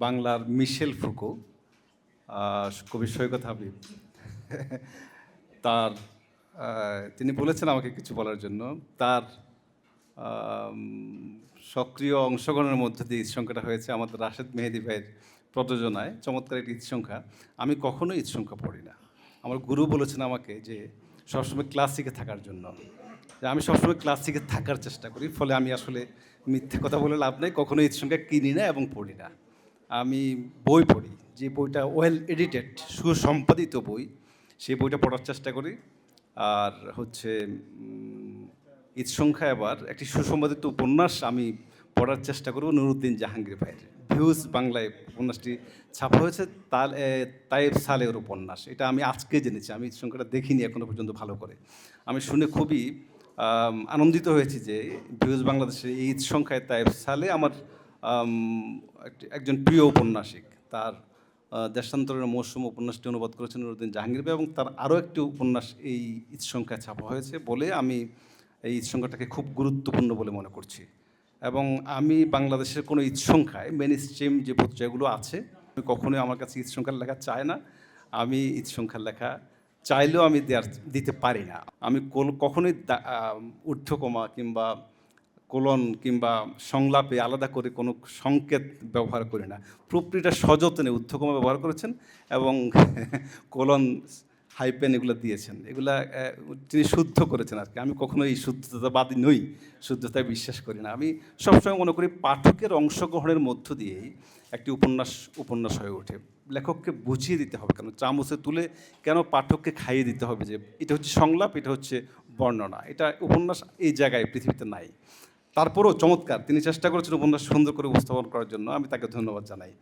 বাংলার মিশেল ফুকো, কবি সৈকত হাবিব, তার তিনি বলেছেন আমাকে কিছু বলার জন্য। তার আম, সক্রিয় অংশগ্রহণের মধ্যে দিয়ে ঈদসংখ্যাটা হয়েছে আমাদের রাশেদ মেহেদী ভাইয়ের প্রযোজনায়। চমৎকার একটি ঈদসংখ্যা। আমি কখনোই ঈদসংখ্যা পড়ি না। আমার গুরু বলেছেন আমাকে যে সবসময় ক্লাসিকে থাকার জন্য, যে আমি সবসময় ক্লাসিকে থাকার চেষ্টা করি। ফলে আমি আসলে মিথ্যে কথা বলে লাভ নেই, কখনো ঈদসংখ্যা কিনি না এবং পড়ি না। আমি বই পড়ি, যে বইটা ওয়েল এডিটেড, সুসম্পাদিত বই, সেই বইটা পড়ার চেষ্টা করি। আর হচ্ছে ঈদসংখ্যা এবার একটি সুসম্পাদিত উপন্যাস আমি পড়ার চেষ্টা করব, নুরুদ্দিন জাহাঙ্গীর ভাইয়ের ভিউজ বাংলায় উপন্যাসটি ছাপা হয়েছে। তায়েব সালেহর উপন্যাস। এটা আমি আজকে জেনেছি, আমি ঈদসংখ্যাটা দেখিনি এখনো পর্যন্ত ভালো করে। আমি শুনে খুবই আনন্দিত হয়েছি যে ভিউজ বাংলাদেশের এই ঈদসংখ্যায় তায়েব সালেহ আমার একজন প্রিয় উপন্যাসিক। তার দেশান্তরের মৌসুম উপন্যাসটি অনুবাদ করেছেন নুরুদ্দিন জাহাঙ্গীর ভাই, এবং তার আরও একটি উপন্যাস এই ঈদসংখ্যায় ছাপা হয়েছে বলে আমি এই ঈদসংখ্যাটাকে খুব গুরুত্বপূর্ণ বলে মনে করছি। এবং আমি বাংলাদেশের কোনো ঈদসংখ্যায় মেন স্ট্রিম যে পত্রিকাগুলো আছে, আমি কখনোই আমার কাছে ঈদসংখ্যার লেখা চাই না। আমি ঈদসংখ্যার লেখা চাইলেও আমি দিতে পারি না। আমি কখনোই ঊর্ধ্বকমা কিংবা কোলন কিংবা সংলাপে আলাদা করে কোনো সংকেত ব্যবহার করি না। প্রুফরিডার সযত্নে ঊর্ধ্বকমা ব্যবহার করেছেন এবং কোলন হাইপেন এগুলো দিয়েছেন। এগুলা তিনি শুদ্ধ করেছেন আর কি। আমি কখনো এই শুদ্ধতাবাদী নই, শুদ্ধতায় বিশ্বাস করি না। আমি সবসময় মনে করি পাঠকের অংশগ্রহণের মধ্য দিয়েই একটি উপন্যাস হয়ে ওঠে। লেখককে বুঝিয়ে দিতে হবে, কেন চামচে তুলে কেন পাঠককে খাইয়ে দিতে হবে যে এটা হচ্ছে সংলাপ, এটা হচ্ছে বর্ণনা। এটা উপন্যাস এই জায়গায় পৃথিবীতে নাই। তারপরেও চমৎকার তিনি চেষ্টা করেছেন উপন্যাস সুন্দর করে উপস্থাপন করার জন্য। আমি তাকে ধন্যবাদ জানাই।